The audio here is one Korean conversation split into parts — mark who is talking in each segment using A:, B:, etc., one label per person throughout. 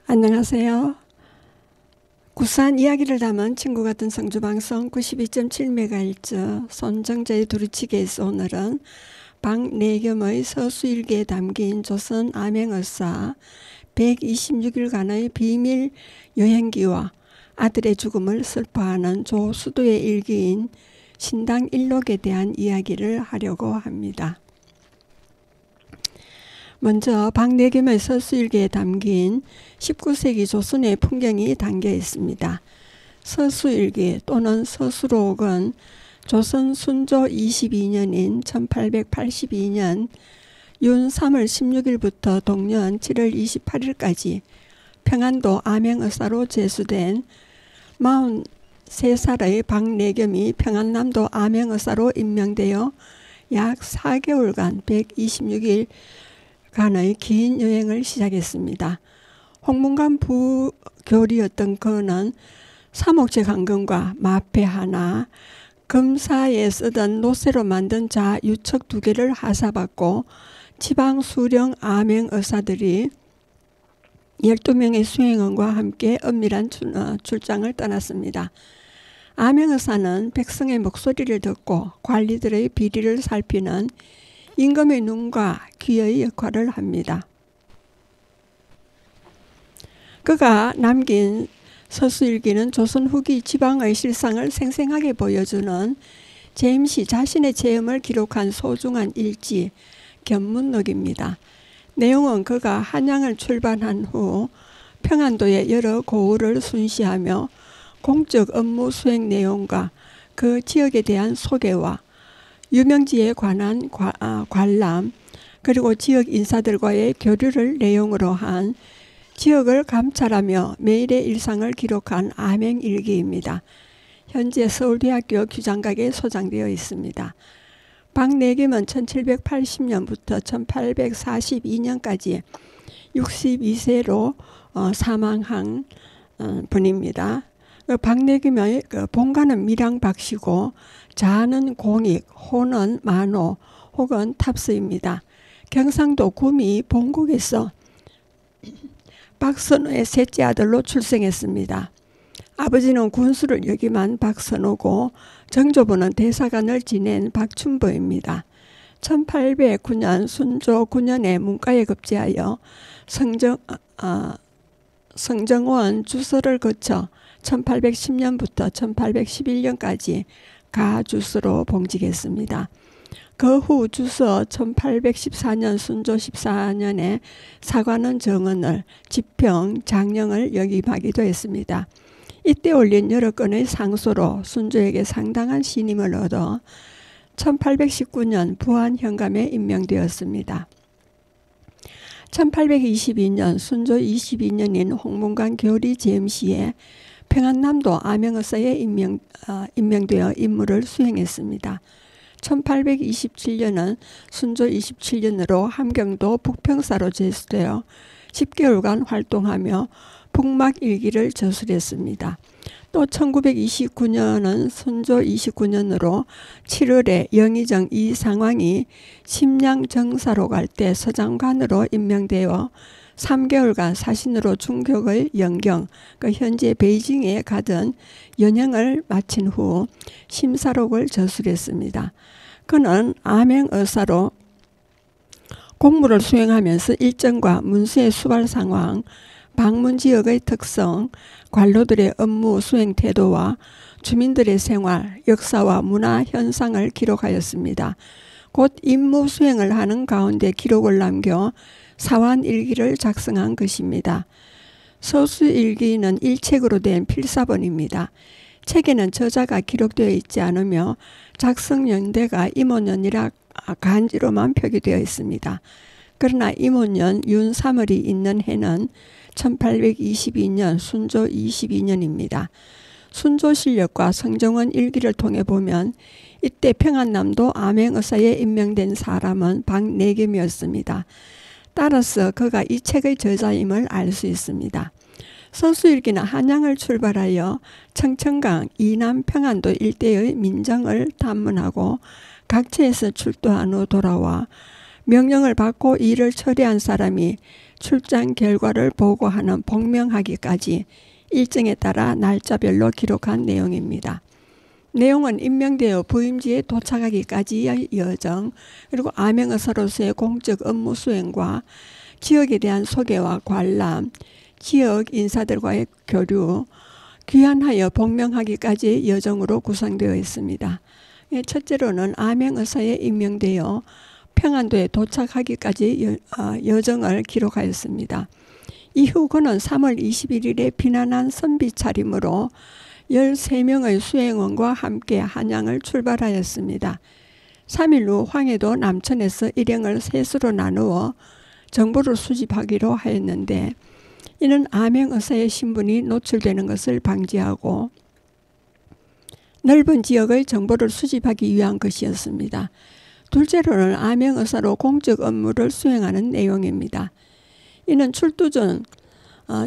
A: 안녕하세요. 구수한 이야기를 담은 친구 같은 성주방송 92.7MHz 손정재의 두루치기에서 오늘은 박내겸의 서수일기에 담긴 조선 암행의사 126일간의 비밀 여행기와 아들의 죽음을 슬퍼하는 조수도의 일기인 신당일록에 대한 이야기를 하려고 합니다. 먼저 박내겸의 서수일기에 담긴 19세기 조선의 풍경이 담겨 있습니다. 서수일기 또는 서수록은 조선 순조 22년인 1882년 윤 3월 16일부터 동년 7월 28일까지 평안도 암행의사로 제수된 43살의 박내겸이 평안남도 암행의사로 임명되어 약 4개월간 126일 간의 긴 여행을 시작했습니다. 홍문관 부교리였던 그는 삼옥제 강경과 마패 하나, 금사에 쓰던 노쇠로 만든 자 유척 2개를 하사받고 지방 수령 암행 의사들이 12명의 수행원과 함께 엄밀한 출장을 떠났습니다. 암행 의사는 백성의 목소리를 듣고 관리들의 비리를 살피는 임금의 눈과 귀의 역할을 합니다. 그가 남긴 서수일기는 조선 후기 지방의 실상을 생생하게 보여주는 제임씨 자신의 체험을 기록한 소중한 일지 견문록입니다. 내용은 그가 한양을 출발한 후 평안도의 여러 고을을 순시하며 공적 업무 수행 내용과 그 지역에 대한 소개와 유명지에 관한 관람 그리고 지역 인사들과의 교류를 내용으로 한 지역을 감찰하며 매일의 일상을 기록한 암행일기입니다. 현재 서울대학교 규장각에 소장되어 있습니다. 박내겸은 1780년부터 1842년까지 62세로 사망한 분입니다. 박내겸의 본가는 밀양박씨고 자는 공익, 호는 만호 혹은 탑스입니다. 경상도 구미 본국에서 박선호의 셋째 아들로 출생했습니다. 아버지는 군수를 역임한 박선호고 정조부는 대사관을 지낸 박춘보입니다. 1809년 순조 9년에 문과에 급제하여 성정원 주서를 거쳐 1810년부터 1811년까지 가주서로 봉직했습니다. 그 후 주서 1814년 순조 14년에 사관원 정원을 지평 장령을 역임하기도 했습니다. 이때 올린 여러 건의 상소로 순조에게 상당한 신임을 얻어 1819년 부안 현감에 임명되었습니다. 1822년 순조 22년인 홍문관 교리 제임씨에 평안남도 암행의사에 임명되어 임무를 수행했습니다. 1827년은 순조 27년으로 함경도 북평사로 제수되어 10개월간 활동하며 북막일기를 저술했습니다. 또 1929년은 순조 29년으로 7월에 영의정 이상왕이 심양정사로 갈 때 서장관으로 임명되어 3개월간 사신으로 중격의 영경, 현재 베이징에 가던 연행을 마친 후 심사록을 저술했습니다. 그는 암행의사로 공무를 수행하면서 일정과 문서의 수발 상황, 방문 지역의 특성, 관료들의 업무 수행 태도와 주민들의 생활, 역사와 문화 현상을 기록하였습니다. 곧 임무 수행을 하는 가운데 기록을 남겨 사환일기를 작성한 것입니다. 서수일기는 일책으로 된 필사본입니다. 책에는 저자가 기록되어 있지 않으며 작성 연대가 임원년이라 간지로만 표기되어 있습니다. 그러나 임원년 윤 3월이 있는 해는 1822년 순조 22년입니다. 순조실력과 성정원 일기를 통해 보면 이때 평안남도 암행의사에 임명된 사람은 박내겸이었습니다. 따라서 그가 이 책의 저자임을 알 수 있습니다. 서수일기는 한양을 출발하여 청천강, 이남 평안도 일대의 민정을 탐문하고 각처에서 출도한 후 돌아와 명령을 받고 일을 처리한 사람이 출장 결과를 보고하는 복명하기까지 일정에 따라 날짜별로 기록한 내용입니다. 내용은 임명되어 부임지에 도착하기까지의 여정, 그리고 암행의사로서의 공적 업무 수행과 지역에 대한 소개와 관람, 지역 인사들과의 교류, 귀환하여 복명하기까지의 여정으로 구성되어 있습니다. 첫째로는 암행의사에 임명되어 평안도에 도착하기까지 여정을 기록하였습니다. 이후 그는 3월 21일에 피난한 선비 차림으로 13명의 수행원과 함께 한양을 출발하였습니다. 3일 후 황해도 남천에서 일행을 셋으로 나누어 정보를 수집하기로 하였는데, 이는 암행의사의 신분이 노출되는 것을 방지하고 넓은 지역의 정보를 수집하기 위한 것이었습니다. 둘째로는 암행의사로 공적 업무를 수행하는 내용입니다. 이는 출두 전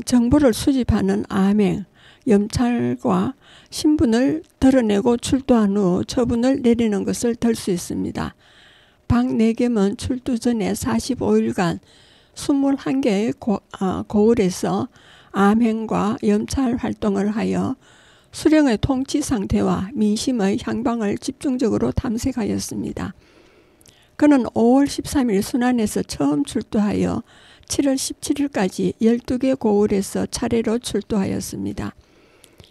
A: 정보를 수집하는 암행, 염찰과 신분을 드러내고 출두한 후 처분을 내리는 것을 들 수 있습니다. 박내겸은 출두 전에 45일간 21개의 고을에서 암행과 염찰 활동을 하여 수령의 통치 상태와 민심의 향방을 집중적으로 탐색하였습니다. 그는 5월 13일 순안에서 처음 출두하여 7월 17일까지 12개 고을에서 차례로 출두하였습니다.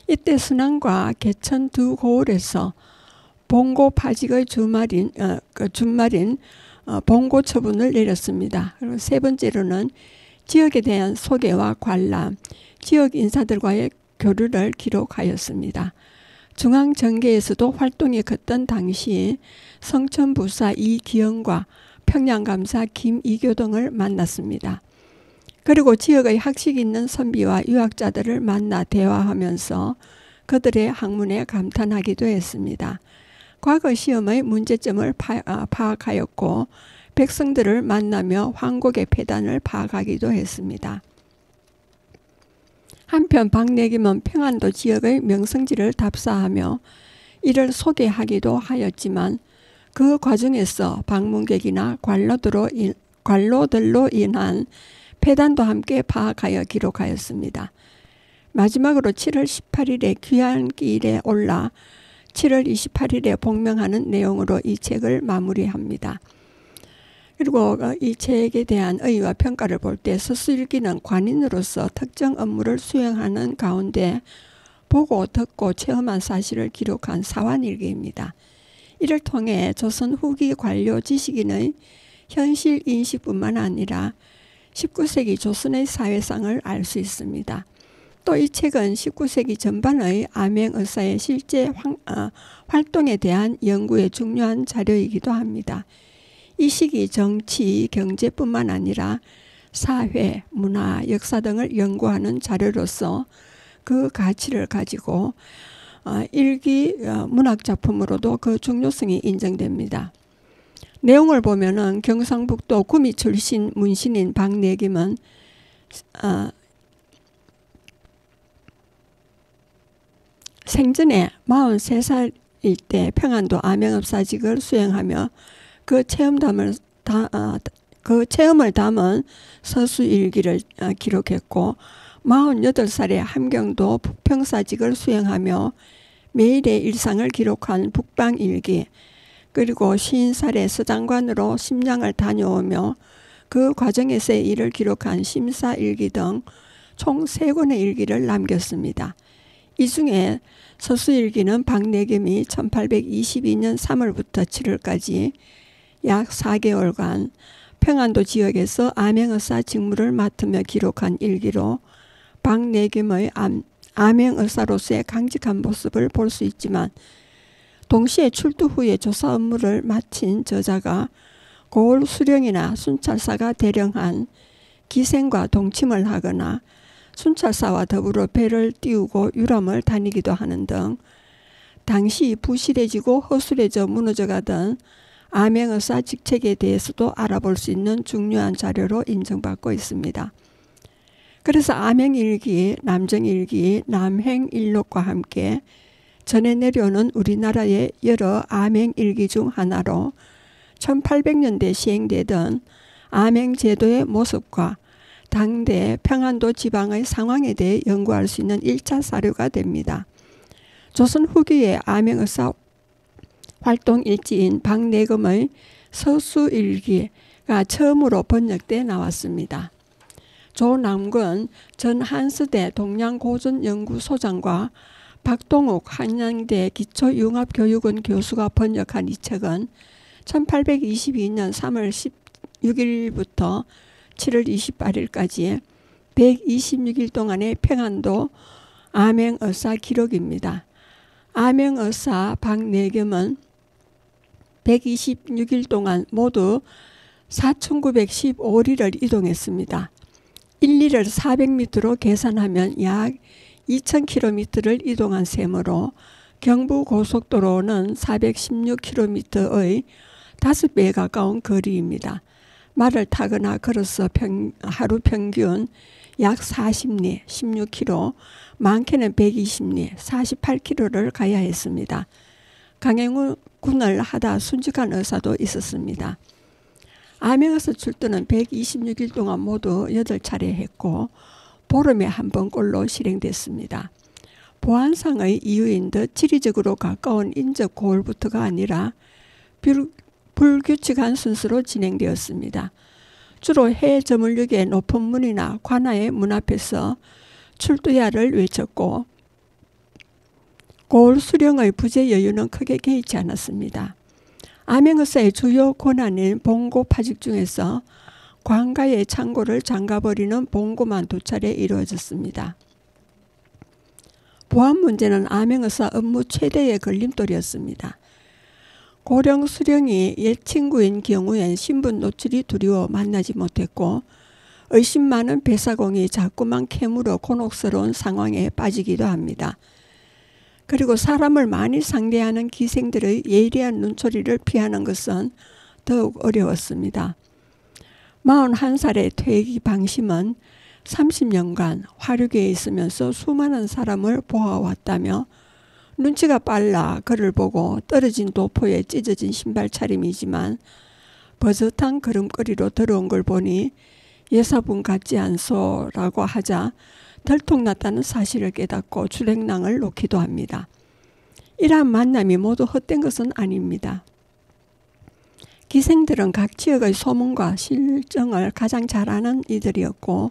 A: 이때 순안과 개천 두 고을에서 봉고 파직의 준말인 봉고 처분을 내렸습니다. 그리고 세 번째로는 지역에 대한 소개와 관람, 지역 인사들과의 교류를 기록하였습니다. 중앙정계에서도 활동이 컸던 당시 성천부사 이기영과 평양감사 김이교 등을 만났습니다. 그리고 지역의 학식 있는 선비와 유학자들을 만나 대화하면서 그들의 학문에 감탄하기도 했습니다. 과거 시험의 문제점을 파악하였고 백성들을 만나며 황곡의 폐단을 파악하기도 했습니다. 한편 박내김은 평안도 지역의 명성지를 답사하며 이를 소개하기도 하였지만 그 과정에서 방문객이나 관로들로 인한 폐단도 함께 파악하여 기록하였습니다. 마지막으로 7월 18일에 귀환길에 올라 7월 28일에 복명하는 내용으로 이 책을 마무리합니다. 그리고 이 책에 대한 의의와 평가를 볼 때 서술일기는 관인으로서 특정 업무를 수행하는 가운데 보고 듣고 체험한 사실을 기록한 사환일기입니다. 이를 통해 조선 후기 관료 지식인의 현실 인식뿐만 아니라 19세기 조선의 사회상을 알 수 있습니다. 또 이 책은 19세기 전반의 암행의사의 실제 활동에 대한 연구에 중요한 자료이기도 합니다. 이 시기 정치, 경제뿐만 아니라 사회, 문화, 역사 등을 연구하는 자료로서 그 가치를 가지고 일기 문학작품으로도 그 중요성이 인정됩니다. 내용을 보면은 경상북도 구미 출신 문신인 박내김은 생전에 43살일 때 평안도 암행업사직을 수행하며 그 체험을 담은 서수일기를 기록했고 48살에 함경도 북평사직을 수행하며 매일의 일상을 기록한 북방일기, 그리고 50살에 서장관으로 심양을 다녀오며 그 과정에서의 일을 기록한 심사일기 등 총 3권의 일기를 남겼습니다. 이 중에 서수일기는 박내겸이 1822년 3월부터 7월까지 약 4개월간 평안도 지역에서 암행의사 직무를 맡으며 기록한 일기로 박내겸의 암행의사로서의 강직한 모습을 볼 수 있지만, 동시에 출두 후에 조사 업무를 마친 저자가 고을 수령이나 순찰사가 대령한 기생과 동침을 하거나 순찰사와 더불어 배를 띄우고 유람을 다니기도 하는 등 당시 부실해지고 허술해져 무너져가던 암행의사 직책에 대해서도 알아볼 수 있는 중요한 자료로 인정받고 있습니다. 그래서 암행일기, 남정일기, 남행일록과 함께 전해 내려오는 우리나라의 여러 암행일기 중 하나로 1800년대 시행되던 암행제도의 모습과 당대 평안도 지방의 상황에 대해 연구할 수 있는 1차 사료가 됩니다. 조선 후기의 암행의사 활동 일지인 박내금의 서수일기가 처음으로 번역돼 나왔습니다. 조남근 전 한스대 동양고전연구소장과 박동욱 한양대 기초융합교육원 교수가 번역한 이 책은 1822년 3월 16일부터 7월 28일까지 126일 동안의 평안도 암행의사 기록입니다. 암행의사 박내겸은 126일 동안 모두 4,915리를 이동했습니다. 1리를 400m로 계산하면 약 2,000km를 이동한 셈으로 경부고속도로는 416km의 5배에 가까운 거리입니다. 말을 타거나 걸어서 하루 평균 약 40리, 16km, 많게는 120리, 48km를 가야 했습니다. 강행군을 하다 순직한 의사도 있었습니다. 암행에서 출두는 126일 동안 모두 8차례 했고 보름에 한 번꼴로 실행됐습니다. 보안상의 이유인 듯 지리적으로 가까운 인접 고을부터가 아니라 불규칙한 순서로 진행되었습니다. 주로 해 저물녘의 높은 문이나 관아의 문 앞에서 출두야를 외쳤고 고을 수령의 부재 여유는 크게 개의치 않았습니다. 암행의사의 주요 권한인 봉고 파직 중에서 관가의 창고를 잠가버리는 봉고만 2차례 이루어졌습니다. 보안 문제는 암행의사 업무 최대의 걸림돌이었습니다. 고령 수령이 옛 친구인 경우엔 신분 노출이 두려워 만나지 못했고 의심 많은 배사공이 자꾸만 캐물어 곤혹스러운 상황에 빠지기도 합니다. 그리고 사람을 많이 상대하는 기생들의 예리한 눈초리를 피하는 것은 더욱 어려웠습니다. 41살의 퇴役 방심은 30년간 화류계에 있으면서 수많은 사람을 보아왔다며 눈치가 빨라 그를 보고 떨어진 도포에 찢어진 신발 차림이지만 버젓한 걸음걸이로 들어온 걸 보니 예사분 같지 않소라고 하자 들통났다는 사실을 깨닫고 주랭랑을 놓기도 합니다. 이러한 만남이 모두 헛된 것은 아닙니다. 기생들은 각 지역의 소문과 실정을 가장 잘 아는 이들이었고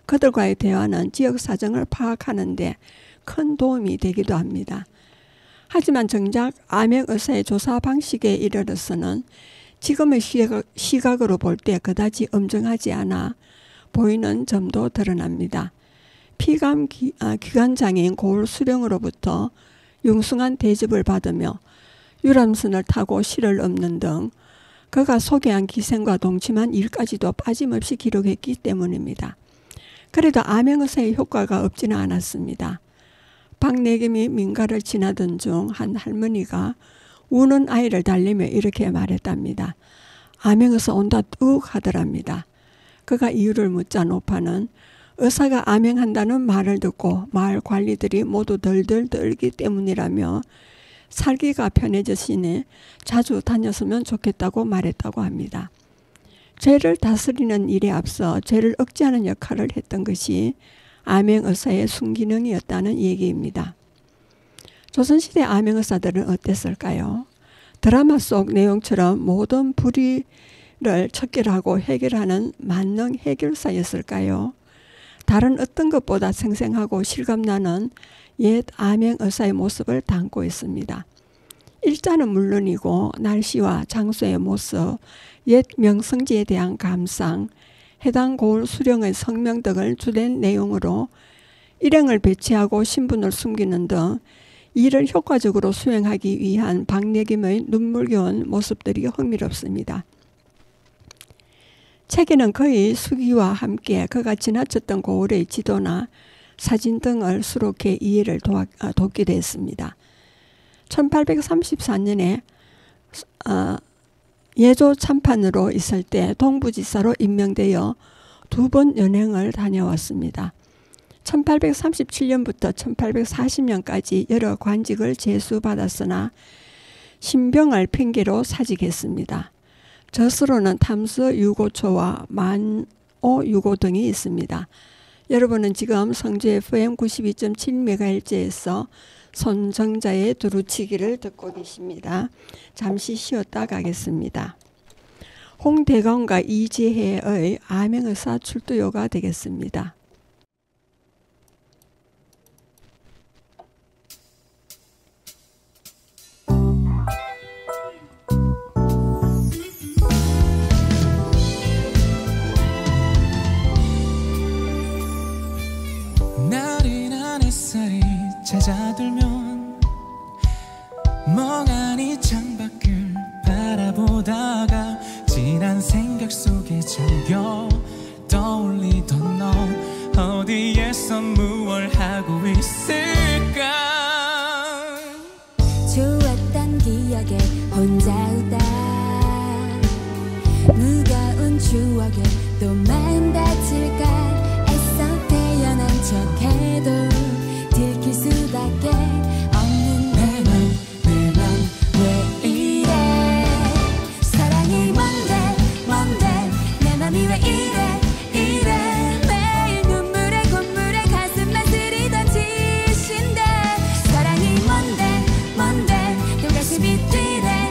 A: 그들과의 대화는 지역 사정을 파악하는 데 큰 도움이 되기도 합니다. 하지만 정작 암행의사의 조사 방식에 이르러서는 지금의 시각으로 볼 때 그다지 엄정하지 않아 보이는 점도 드러납니다. 피감 기관장인 고을 수령으로부터 융숭한 대접을 받으며 유람선을 타고 시를 읊는 등 그가 소개한 기생과 동침한 일까지도 빠짐없이 기록했기 때문입니다. 그래도 암행의사의 효과가 없지는 않았습니다. 박내겸이 민가를 지나던 중 한 할머니가 우는 아이를 달래며 이렇게 말했답니다. 암행의사 온다 뚝 하더랍니다. 그가 이유를 묻자 노파는 의사가 암행한다는 말을 듣고 마을 관리들이 모두 덜덜 떨기 때문이라며 살기가 편해졌으니 자주 다녔으면 좋겠다고 말했다고 합니다. 죄를 다스리는 일에 앞서 죄를 억제하는 역할을 했던 것이 암행의사의 순기능이었다는 얘기입니다. 조선시대 암행의사들은 어땠을까요? 드라마 속 내용처럼 모든 불의를 척결하고 해결하는 만능 해결사였을까요? 다른 어떤 것보다 생생하고 실감나는 옛 암행의사의 모습을 담고 있습니다. 일자는 물론이고 날씨와 장소의 모습, 옛 명성지에 대한 감상, 해당 고을 수령의 성명 등을 주된 내용으로 일행을 배치하고 신분을 숨기는 등 일을 효과적으로 수행하기 위한 박내김의 눈물겨운 모습들이 흥미롭습니다. 책에는 그의 수기와 함께 그가 지나쳤던 고을의 지도나 사진 등을 수록해 이해를 돕기도 했습니다. 1834년에 예조 참판으로 있을 때 동부지사로 임명되어 2번 연행을 다녀왔습니다. 1837년부터 1840년까지 여러 관직을 제수받았으나 신병을 핑계로 사직했습니다. 저수로는 탐수 유고초와 만오 유고 등이 있습니다. 여러분은 지금 성주 FM 92.7MHz에서 손정자의 두루치기를 듣고 계십니다. 잠시 쉬었다 가겠습니다. 홍대건과 이지혜의 암행의사 출두요가 되겠습니다.
B: 나른한 햇살이 찾아들면 멍하니 창밖을 바라보다가 진한 생각 속에 잠겨 떠올리던 넌 어디에서 무얼 하고 있을까.
C: 좋았던 기억에 혼자 웃다 무거운 추억에 또 마음 다칠까. 애써 태어난 척해도 들킬 수밖에 없는 내 맘 왜 이래. 사랑이 뭔데 내 맘이 왜 이래 매일 눈물에 콧물에 가슴만 쓰리던 짓인데. 사랑이 뭔데 또 가슴이 뛰래.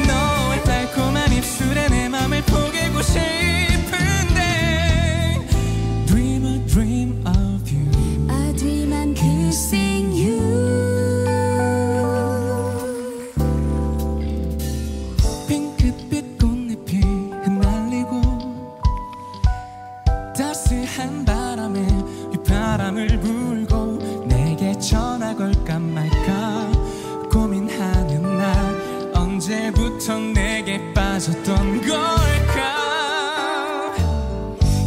B: 너의 달콤한 입술에 내 맘을 포개고 싶은데. Dream a dream of you.
C: A dream I'm kissing you.
B: 핑크빛 꽃잎이 흩날리고 따스한 바람에 휘바람을 불고 내게 전화 걸까 말까 고민하는 날 언제부터 내게 빠졌던 걸까.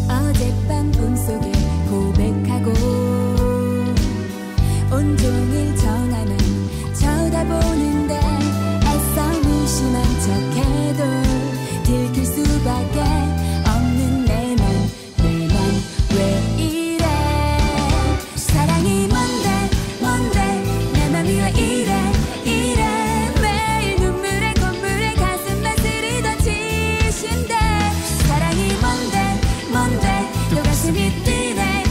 C: 어젯밤 꿈속에 고백하고 온종일 전화는 쳐다보는데 애써 무심한 척해도 들킬 수밖에 없는 내 맘 왜 이래. 사랑이 뭔데 내 맘이 왜 이래 매일 눈물에 콧물에 가슴만 쓰리던 짓인데. 사랑이 뭔데 또 가슴이 뛰네.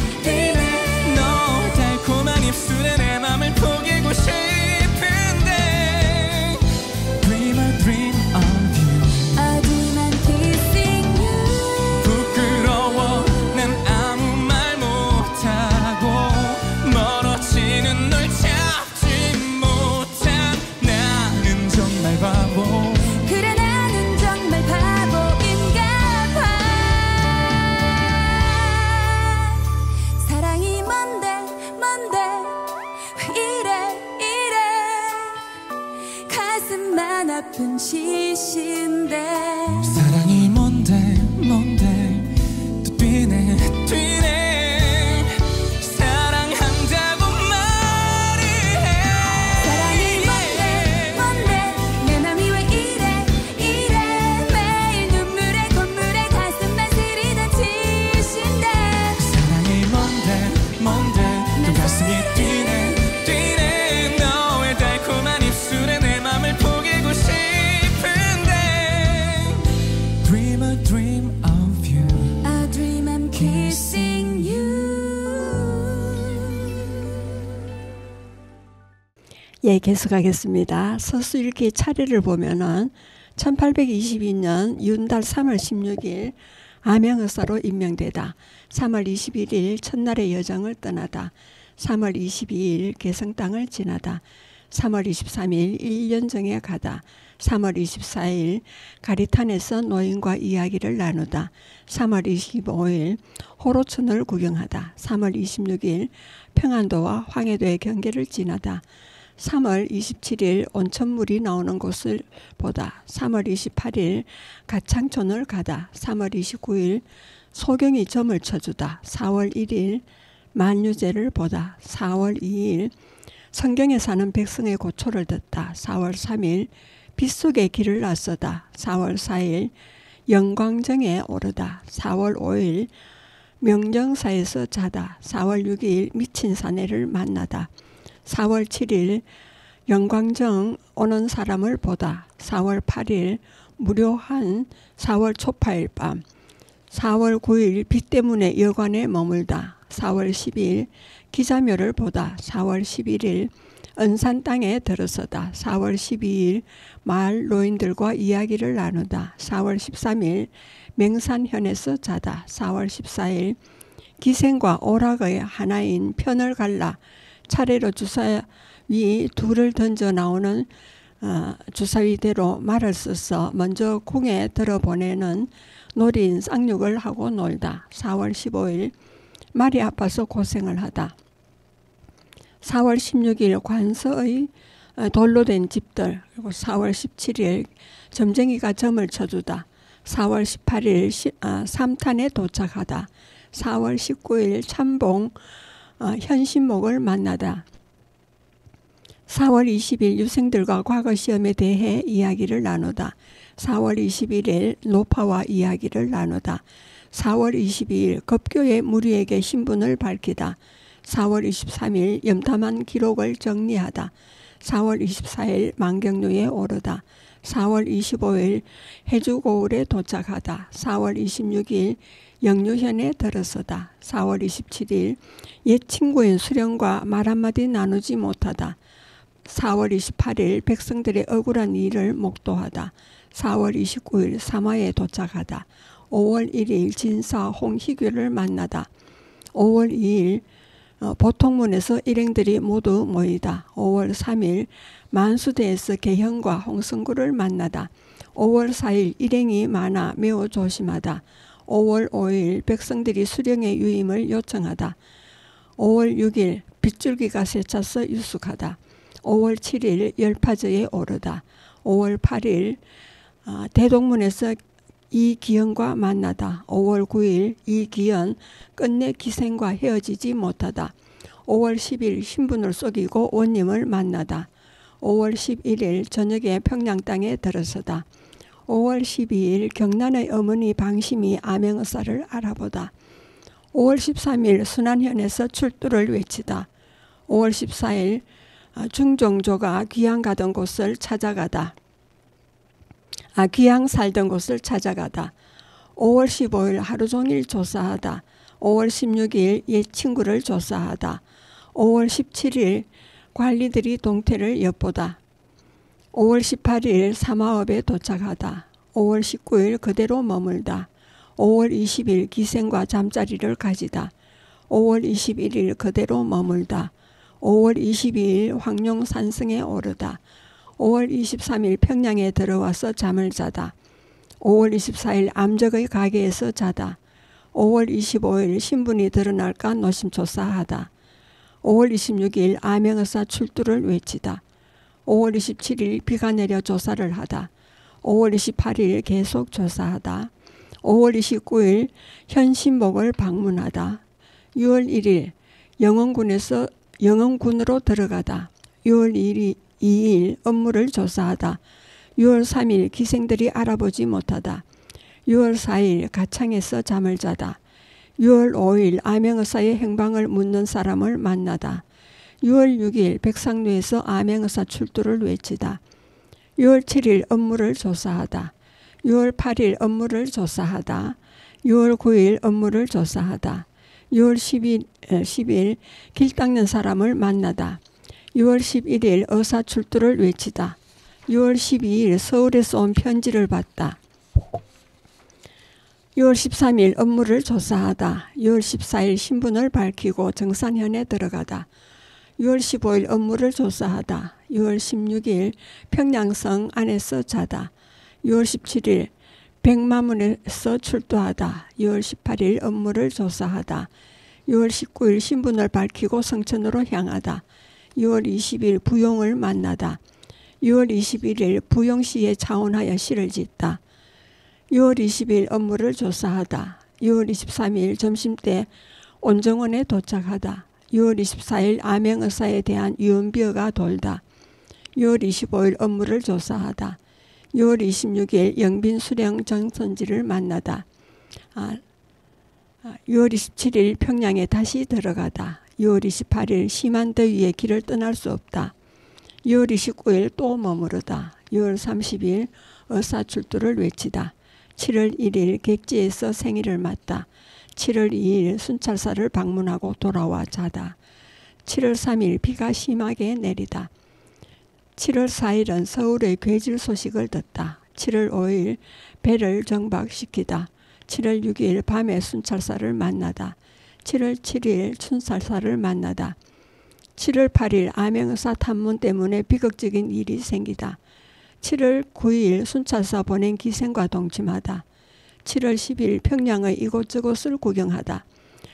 B: 너 달콤한 입술에 내 맘을 포개고 싶은데. Dream a dream of you.
C: A dream I'm kissing you.
B: 부끄러워 난 아무 말 못하고 멀어지는 널 잡지 못한 나는 정말 바보.
C: 그래 나는 정말 바보인가 봐. 사랑이 뭔데 왜 이래 가슴만 아픈 짓인데.
B: 사랑이 뭔데 또 뛰네. 사랑한다고 말을 해.
C: 사랑이 뭔데 내 맘이 왜 이래 매일 눈물에 콧물에 가슴만 쓰리던 짓인데.
B: 사랑이 뭔데 또 가슴이 뛰네. 너의 달콤한 입술에 내 맘을 포개고 싶은데. Dream a dream of you.
C: A dream I'm kissing you.
A: 예, 계속하겠습니다. 서수일기 차례를 보면은 1822년 윤달 3월 16일 암행의사로 임명되다. 3월 21일 첫날의 여정을 떠나다. 3월 22일 개성 땅을 지나다. 3월 23일 1년정에 가다. 3월 24일 가리탄에서 노인과 이야기를 나누다. 3월 25일 호로촌을 구경하다. 3월 26일 평안도와 황해도의 경계를 지나다. 3월 27일 온천물이 나오는 곳을 보다. 3월 28일 가창촌을 가다. 3월 29일 소경이 점을 쳐주다. 4월 1일 만유제를 보다. 4월 2일 성경에 사는 백성의 고초를 듣다. 4월 3일 빗속에 길을 나서다. 4월 4일 영광정에 오르다. 4월 5일 명정사에서 자다. 4월 6일 미친 사내를 만나다. 4월 7일 영광정 오는 사람을 보다. 4월 8일 무료한 4월 초파일 밤. 4월 9일 비 때문에 여관에 머물다. 4월 12일 기자묘를 보다. 4월 11일 은산 땅에 들어서다. 4월 12일 마을 노인들과 이야기를 나누다. 4월 13일 맹산현에서 자다. 4월 14일 기생과 오락의 하나인 편을 갈라 차례로 주사위 둘을 던져 나오는 주사위대로 말을 써서 먼저 궁에 들어보내는 놀이인 쌍육을 하고 놀다. 4월 15일 말이 아파서 고생을 하다. 4월 16일 관서의 돌로 된 집들. 그리고 4월 17일 점쟁이가 점을 쳐주다. 4월 18일 삼탄에 도착하다. 4월 19일 참봉 현신목을 만나다. 4월 20일 유생들과 과거 시험에 대해 이야기를 나누다. 4월 21일 노파와 이야기를 나누다. 4월 22일 급교의 무리에게 신분을 밝히다. 4월 23일 염탐한 기록을 정리하다. 4월 24일 만경루에 오르다. 4월 25일 해주고을에 도착하다. 4월 26일 영유현에 들어서다. 4월 27일 옛 친구인 수령과 말 한마디 나누지 못하다. 4월 28일 백성들의 억울한 일을 목도하다. 4월 29일 사마에 도착하다. 5월 1일 진사 홍희규를 만나다. 5월 2일 보통문에서 일행들이 모두 모이다. 5월 3일 만수대에서 개형과 홍성구를 만나다. 5월 4일 일행이 많아 매우 조심하다. 5월 5일 백성들이 수령의 유임을 요청하다. 5월 6일 빗줄기가 세차서 유숙하다. 5월 7일 열파저에 오르다. 5월 8일 대동문에서 이기현과 만나다. 5월 9일 이기현 끝내 기생과 헤어지지 못하다. 5월 10일 신분을 속이고 원님을 만나다. 5월 11일 저녁에 평양 땅에 들어서다. 5월 12일 경난의 어머니 방심이 암행의사를 알아보다. 5월 13일 순안현에서 출두를 외치다. 5월 14일 중종조가 귀양 가던 곳을 찾아가다. 귀양 살던 곳을 찾아가다. 5월 15일 하루 종일 조사하다. 5월 16일 옛 친구를 조사하다. 5월 17일 관리들이 동태를 엿보다. 5월 18일 사마읍에 도착하다. 5월 19일 그대로 머물다. 5월 20일 기생과 잠자리를 가지다. 5월 21일 그대로 머물다. 5월 22일 황룡산성에 오르다. 5월 23일 평양에 들어와서 잠을 자다. 5월 24일 암적의 가게에서 자다. 5월 25일 신분이 드러날까 노심초사하다. 5월 26일 암행의사 출두를 외치다. 5월 27일 비가 내려 조사를 하다. 5월 28일 계속 조사하다. 5월 29일 현신목을 방문하다. 6월 1일 영흥군으로 들어가다. 6월 2일 업무를 조사하다. 6월 3일 기생들이 알아보지 못하다. 6월 4일 가창에서 잠을 자다. 6월 5일 암행의사의 행방을 묻는 사람을 만나다. 6월 6일 백상루에서 암행의사 출두를 외치다. 6월 7일 업무를 조사하다. 6월 8일 업무를 조사하다. 6월 9일 업무를 조사하다. 6월 10일 길 닦는 사람을 만나다. 6월 11일 의사 출두를 외치다. 6월 12일 서울에서 온 편지를 받다. 6월 13일 업무를 조사하다. 6월 14일 신분을 밝히고 정산현에 들어가다. 6월 15일 업무를 조사하다. 6월 16일 평양성 안에서 자다. 6월 17일 백마문에서 출두하다. 6월 18일 업무를 조사하다. 6월 19일 신분을 밝히고 성천으로 향하다. 6월 20일 부용을 만나다. 6월 21일 부용시에 차원하여 시를 짓다. 6월 20일 업무를 조사하다. 6월 23일 점심때 온정원에 도착하다. 6월 24일 암행의사에 대한 유언비어가 돌다. 6월 25일 업무를 조사하다. 6월 26일 영빈 수령 정선지를 만나다. 6월 27일 평양에 다시 들어가다. 6월 28일 심한 더위에 길을 떠날 수 없다. 6월 29일 또 머무르다. 6월 30일 의사출두를 외치다. 7월 1일 객지에서 생일을 맞다. 7월 2일 순찰사를 방문하고 돌아와 자다. 7월 3일 비가 심하게 내리다. 7월 4일은 서울의 괴질 소식을 듣다. 7월 5일 배를 정박시키다. 7월 6일 밤에 순찰사를 만나다. 7월 7일 순찰사를 만나다. 7월 8일 암행의사 탐문 때문에 비극적인 일이 생기다. 7월 9일 순찰사 보낸 기생과 동침하다. 7월 10일 평양의 이곳저곳을 구경하다.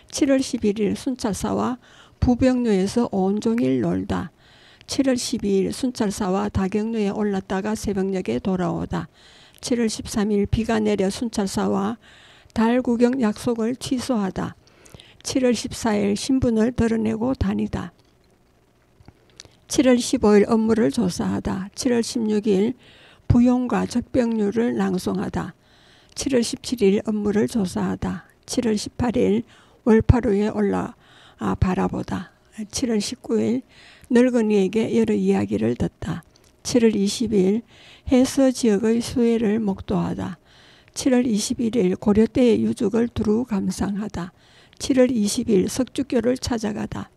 A: 7월 11일 순찰사와 부병로에서 온종일 놀다. 7월 12일 순찰사와 다경로에 올랐다가 새벽녘에 돌아오다. 7월 13일 비가 내려 순찰사와 달 구경 약속을 취소하다. 7월 14일 신분을 드러내고 다니다. 7월 15일 업무를 조사하다. 7월 16일 부용과 적병률을 낭송하다. 7월 17일 업무를 조사하다. 7월 18일 월파루에 올라 바라보다. 7월 19일 늙은이에게 여러 이야기를 듣다. 7월 20일 해서 지역의 수해를 목도하다. 7월 21일 고려 때의 유적을 두루 감상하다. 7월 20일 석주교를 찾아가다.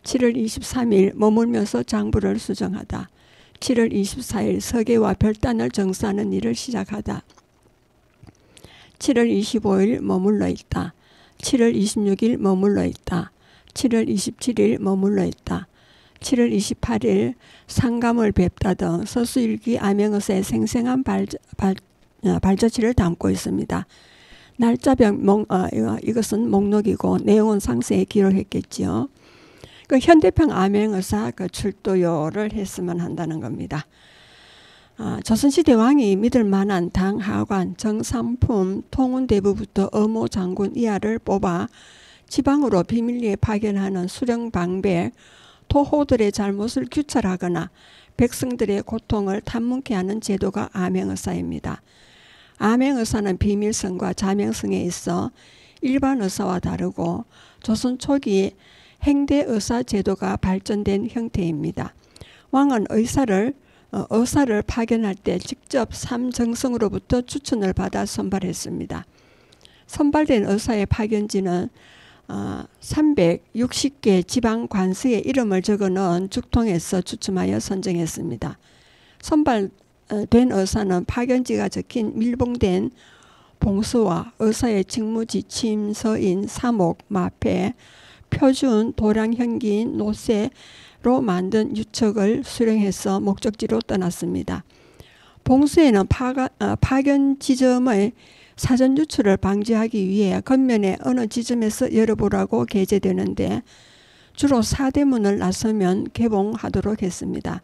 A: 7월 23일 머물면서 장부를 수정하다. 7월 24일 서계와 별단을 정사하는 일을 시작하다. 7월 25일 머물러 있다. 7월 26일 머물러 있다. 7월 27일 머물러 있다. 7월 28일 상감을 뵙다 등 서수일기 암행의사의 생생한 발자취를 담고 있습니다. 날짜별 이것은 목록이고 내용은 상세히 기록했겠지요. 그 현대평 암행의사 그 출도요를 했으면 한다는 겁니다. 조선시대 왕이 믿을 만한 당 하관, 정삼품, 통운대부부터 어모 장군 이하를 뽑아 지방으로 비밀리에 파견하는 수령방백, 토호들의 잘못을 규찰하거나 백성들의 고통을 탐문케 하는 제도가 암행의사입니다. 암행의사는 비밀성과 자명성에 있어 일반 의사와 다르고 조선 초기 행대의사 제도가 발전된 형태입니다. 왕은 의사를 파견할 때 직접 삼정성으로부터 추천을 받아 선발했습니다. 선발된 의사의 파견지는 360개 지방 관서의 이름을 적어넣은 죽통에서 추첨하여 선정했습니다. 선발된 의사는 파견지가 적힌 밀봉된 봉서와 의사의 직무 지침, 서인, 사목, 마패, 표준, 도량, 현기인, 노세로 만든 유척을 수령해서 목적지로 떠났습니다. 봉서에는 파견 지점의 사전 유출을 방지하기 위해 겉면에 어느 지점에서 열어보라고 게재되는데 주로 사대문을 나서면 개봉하도록 했습니다.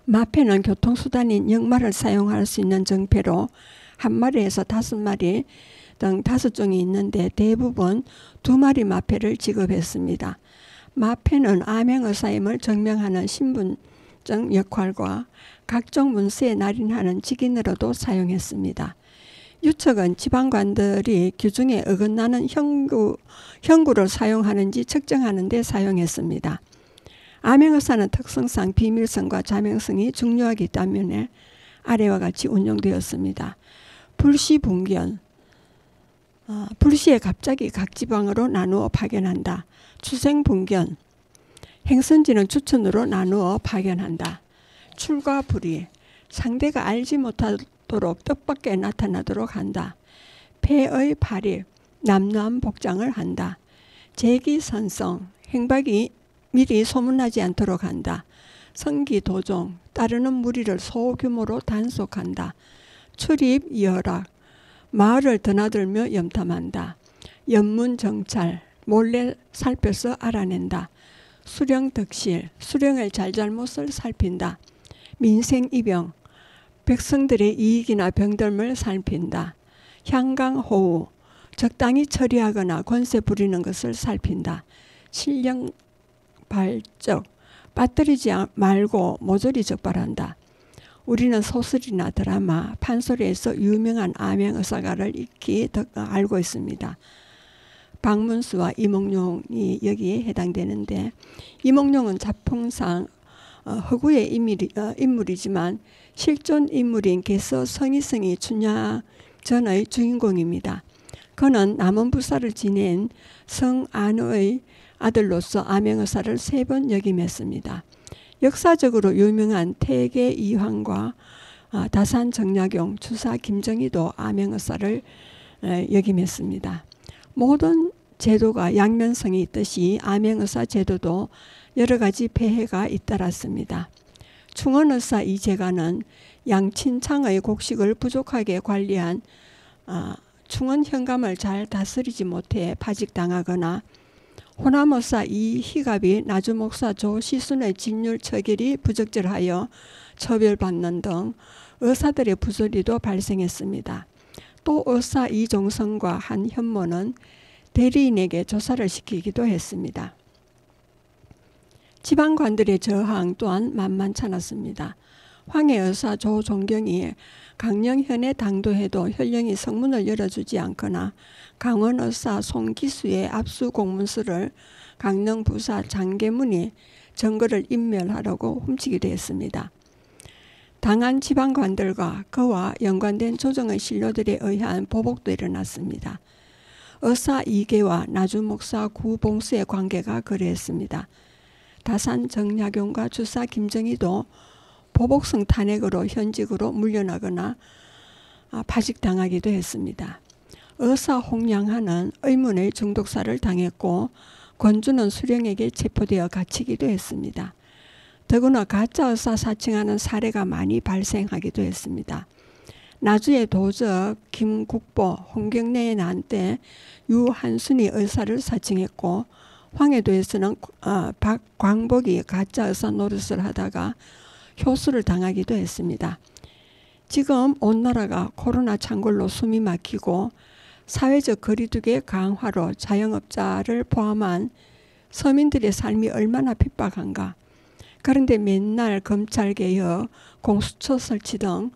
A: 마패는 교통수단인 역마를 사용할 수 있는 정패로 한 마리에서 5마리 등 5종이 있는데 대부분 2마리 마패를 지급했습니다. 마패는 암행의사임을 증명하는 신분증 역할과 각종 문서에 날인하는 직인으로도 사용했습니다. 유척은 지방관들이 규정에 어긋나는 형구를 사용하는지 측정하는 데 사용했습니다. 암행의사는 특성상 비밀성과 자명성이 중요하기 때문에 아래와 같이 운영되었습니다. 불시분견, 불시에 갑자기 각 지방으로 나누어 파견한다. 추생분견, 행선지는 추천으로 나누어 파견한다. 출가불의, 상대가 알지 못하도록 뜻밖에 나타나도록 한다. 폐의 발입, 남루한 복장을 한다. 제기선성, 행박이 미리 소문나지 않도록 한다. 성기도종, 따르는 무리를 소규모로 단속한다. 출입 열악, 마을을 드나들며 염탐한다. 연문정찰, 몰래 살펴서 알아낸다. 수령덕실, 수령의 잘잘못을 살핀다. 민생이병, 백성들의 이익이나 병들음을 살핀다. 향강호우, 적당히 처리하거나 권세 부리는 것을 살핀다. 신령발적, 빠뜨리지 말고 모조리 적발한다. 우리는 소설이나 드라마, 판소리에서 유명한 암행의사가를 익히 알고 있습니다. 박문수와 이몽룡이 여기에 해당되는데 이몽룡은 작품상 허구의 인물이지만 실존 인물인 개서 성희승이 춘향전의 주인공입니다. 그는 남원부사를 지낸 성안의 아들로서 암행의사를 3번 역임했습니다. 역사적으로 유명한 태계 이황과 다산 정약용, 주사 김정희도 암행의사를 역임했습니다. 모든 제도가 양면성이 있듯이 암행의사 제도도 여러 가지 폐해가 잇따랐습니다. 충원의사 이재가는 양친창의 곡식을 부족하게 관리한 충원 현감을 잘 다스리지 못해 파직당하거나 호남의사 이희갑이 나주목사 조시순의 진율 처결이 부적절하여 처벌받는 등 의사들의 부조리도 발생했습니다. 또 의사 이종성과 한 현모는 대리인에게 조사를 시키기도 했습니다. 지방관들의 저항 또한 만만찮았습니다. 황해의사 조종경이 강령현에 당도해도 현령이 성문을 열어주지 않거나 강원의사 송기수의 압수 공문서를 강릉부사 장계문이 증거를 인멸하려고 훔치기도 했습니다. 당한 지방관들과 그와 연관된 조정의 신료들에 의한 보복도 일어났습니다. 의사 이계와 나주목사 구봉수의 관계가 그러했습니다. 다산 정약용과 주사 김정희도 보복성 탄핵으로 현직으로 물려나거나 파직당하기도 했습니다. 의사 홍양하는 의문의 중독사를 당했고 권주는 수령에게 체포되어 갇히기도 했습니다. 더구나 가짜 의사 사칭하는 사례가 많이 발생하기도 했습니다. 나주의 도적 김국보, 홍경래의 난때 유한순이 의사를 사칭했고 황해도에서는 박광복이 가짜 의사 노릇을 하다가 효수를 당하기도 했습니다. 지금 온 나라가 코로나 창궐로 숨이 막히고 사회적 거리두기 강화로 자영업자를 포함한 서민들의 삶이 얼마나 핍박한가. 그런데 맨날 검찰개혁, 공수처 설치 등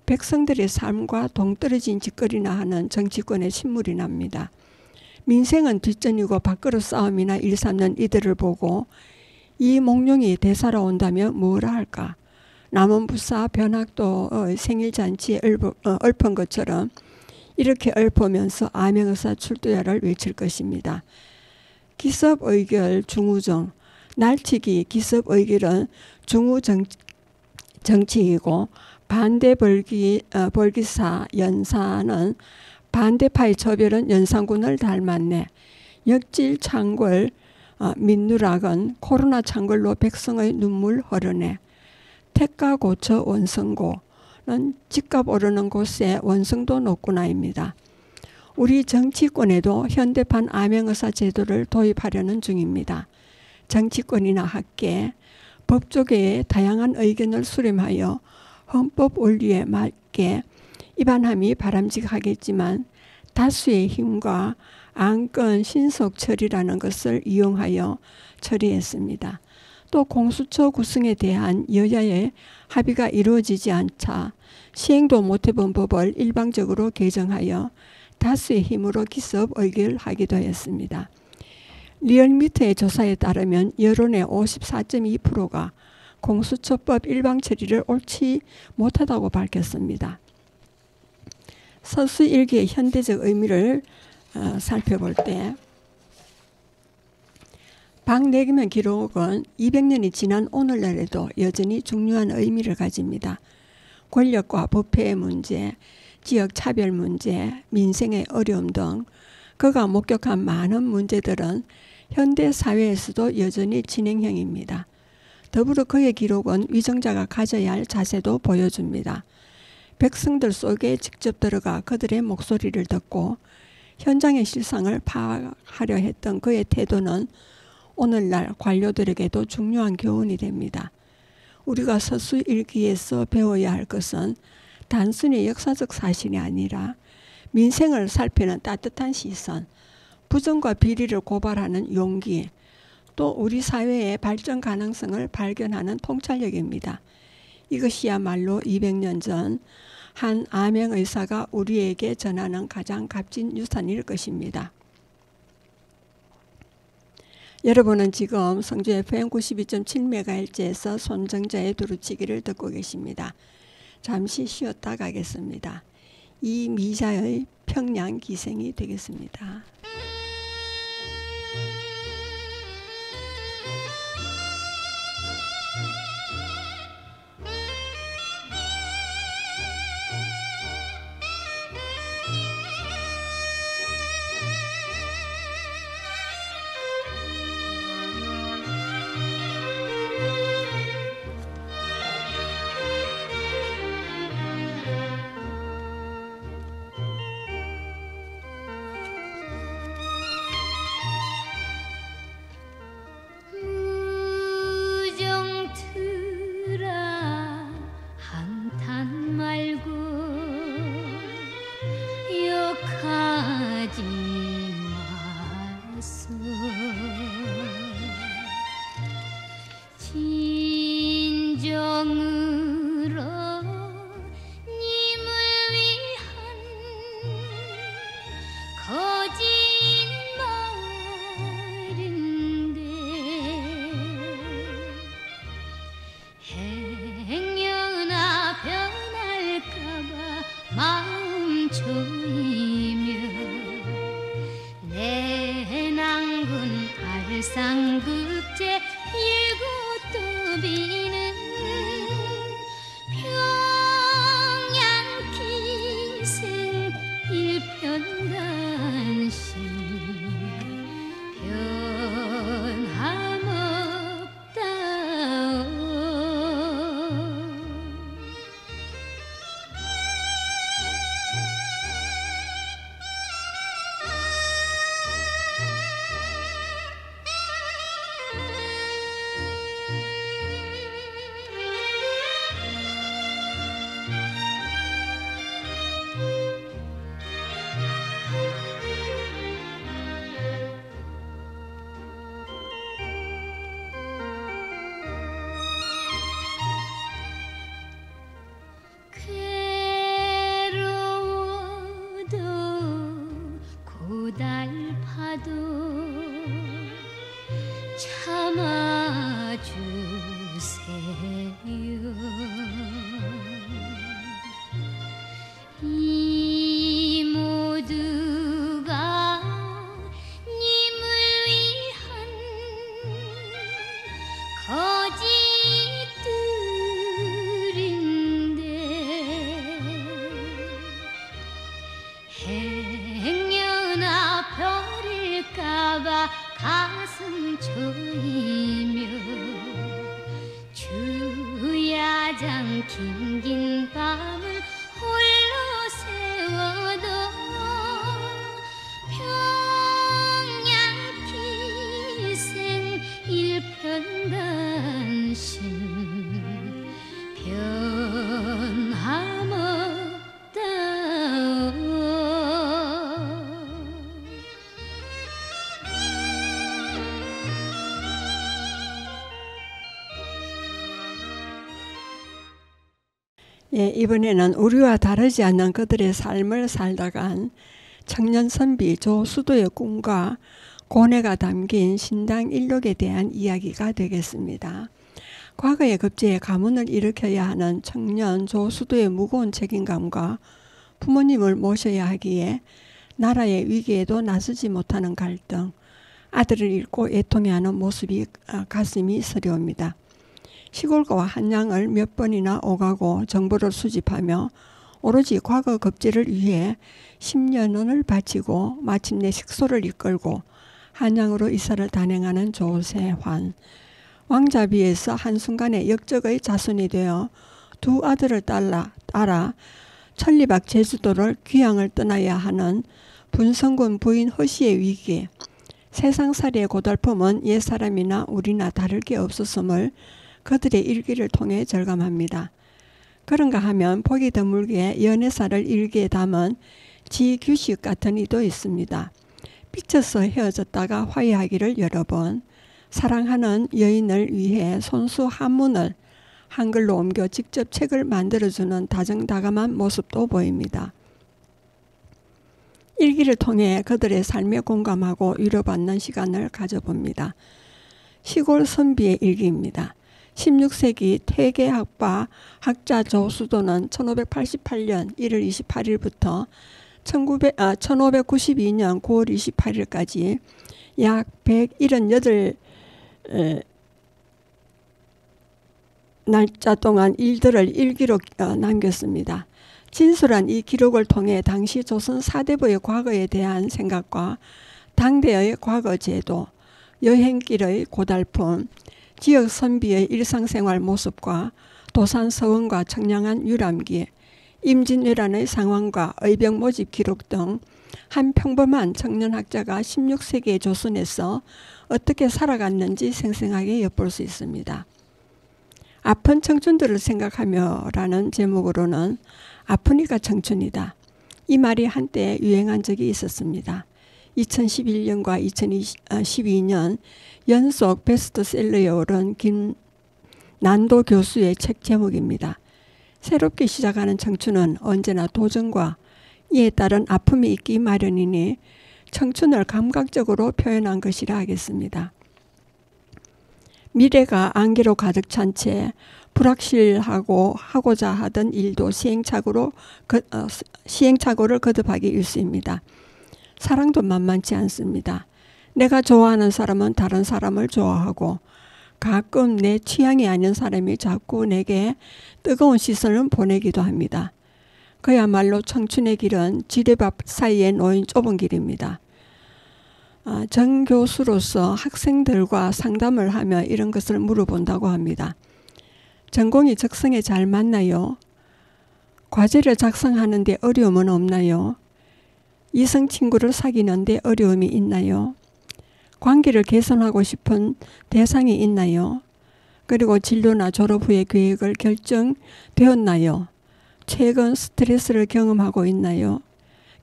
A: 백성들의 삶과 동떨어진 짓거리나 하는 정치권의 신물이 납니다. 민생은 뒷전이고 밥그릇 싸움이나 일삼는 이들을 보고 이 몽룡이 대사로 온다면 뭐라 할까. 남원부사 변학도의 생일잔치에 읊은 것처럼 이렇게 읊으면서 암행의사 출두야를 외칠 것입니다. 기습의결 중우정, 날치기 기습의결은 중우정치이고 반대벌기사 연사는 반대파의 처별은 연산군을 닮았네. 역질창궐 민누락은 코로나 창궐로 백성의 눈물 흐르네. 택가고처 원성고는 집값 오르는 곳에 원성도 높구나입니다. 우리 정치권에도 현대판 암행의사 제도를 도입하려는 중입니다. 정치권이나 학계, 법조계의 다양한 의견을 수렴하여 헌법 원리에 맞게 입안함이 바람직하겠지만 다수의 힘과 안건 신속 처리라는 것을 이용하여 처리했습니다. 또 공수처 구성에 대한 여야의 합의가 이루어지지 않자 시행도 못해본 법을 일방적으로 개정하여 다수의 힘으로 기습 의결하기도 했습니다. 리얼미터의 조사에 따르면 여론의 54.2%가 공수처법 일방 처리를 옳지 못하다고 밝혔습니다. 서수일기의 현대적 의미를 살펴볼 때 박내기면 기록은 200년이 지난 오늘날에도 여전히 중요한 의미를 가집니다. 권력과 부패의 문제, 지역 차별 문제, 민생의 어려움 등 그가 목격한 많은 문제들은 현대 사회에서도 여전히 진행형입니다. 더불어 그의 기록은 위정자가 가져야 할 자세도 보여줍니다. 백성들 속에 직접 들어가 그들의 목소리를 듣고 현장의 실상을 파악하려 했던 그의 태도는 오늘날 관료들에게도 중요한 교훈이 됩니다. 우리가 서수일기에서 배워야 할 것은 단순히 역사적 사실이 아니라 민생을 살피는 따뜻한 시선, 부정과 비리를 고발하는 용기, 또 우리 사회의 발전 가능성을 발견하는 통찰력입니다. 이것이야말로 200년 전 한 암행의사가 우리에게 전하는 가장 값진 유산일 것입니다. 여러분은 지금 성주 FM 92.7MHz에서 손정자의 두루치기를 듣고 계십니다. 잠시 쉬었다 가겠습니다. 이미자의 평양 기생이 되겠습니다.
C: 상국제 일고 또 비는 평양 기생 일편단심 고달파도 참아주세요. 이 모두가 님을 위한 거짓들인데 행여나 버릴까봐 가슴 조이며 주야장 긴긴 밤을 홀로 세워도 평양 기생 일편단심 변함없다.
A: 예, 이번에는 우리와 다르지 않는 그들의 삶을 살다간 청년 선비 조수도의 꿈과 고뇌가 담긴 신당 일록에 대한 이야기가 되겠습니다. 과거의 급제에 가문을 일으켜야 하는 청년 조수도의 무거운 책임감과 부모님을 모셔야 하기에 나라의 위기에도 나서지 못하는 갈등, 아들을 잃고 애통해하는 모습이 가슴이 서려옵니다. 시골과 한양을 몇 번이나 오가고 정보를 수집하며 오로지 과거 급제를 위해 10년원을 바치고 마침내 식소를 이끌고 한양으로 이사를 단행하는 조세환. 왕자비에서 한순간에 역적의 자손이 되어 두 아들을 따라 천리박 제주도를 귀향을 떠나야 하는 분성군 부인 허씨의 위기에 세상살이의 고달픔은 옛사람이나 우리나 다를 게 없었음을 그들의 일기를 통해 절감합니다. 그런가 하면 보기 드물게 연애사를 일기에 담은 지규식 같은 이도 있습니다. 삐쳐서 헤어졌다가 화해하기를 여러 번, 사랑하는 여인을 위해 손수 한문을 한글로 옮겨 직접 책을 만들어주는 다정다감한 모습도 보입니다. 일기를 통해 그들의 삶에 공감하고 위로받는 시간을 가져봅니다. 시골 선비의 일기입니다. 16세기 퇴계학파 학자 조수도는 1588년 1월 28일부터 1592년 9월 28일까지 약 178 날짜 동안 일들을 일기로 남겼습니다. 진술한 이 기록을 통해 당시 조선 사대부의 과거에 대한 생각과 당대의 과거 제도, 여행길의 고달픔, 지역 선비의 일상생활 모습과 도산 서원과 청량한 유람기, 임진왜란의 상황과 의병 모집 기록 등 한 평범한 청년 학자가 16세기의 조선에서 어떻게 살아갔는지 생생하게 엿볼 수 있습니다. 아픈 청춘들을 생각하며 라는 제목으로는 아프니까 청춘이다. 이 말이 한때 유행한 적이 있었습니다. 2011년과 2012년 연속 베스트셀러에 오른 김난도 교수의 책 제목입니다. 새롭게 시작하는 청춘은 언제나 도전과 이에 따른 아픔이 있기 마련이니 청춘을 감각적으로 표현한 것이라 하겠습니다. 미래가 안개로 가득 찬 채 불확실하고 하고자 하던 일도 시행착오를 거듭하기 일쑤입니다. 사랑도 만만치 않습니다. 내가 좋아하는 사람은 다른 사람을 좋아하고 가끔 내 취향이 아닌 사람이 자꾸 내게 뜨거운 시선을 보내기도 합니다. 그야말로 청춘의 길은 지뢰밭 사이에 놓인 좁은 길입니다. 전 교수로서 학생들과 상담을 하며 이런 것을 물어본다고 합니다. 전공이 적성에 잘 맞나요? 과제를 작성하는 데 어려움은 없나요? 이성 친구를 사귀는 데 어려움이 있나요? 관계를 개선하고 싶은 대상이 있나요? 그리고 진로나 졸업 후의 계획을 결정되었나요? 최근 스트레스를 경험하고 있나요?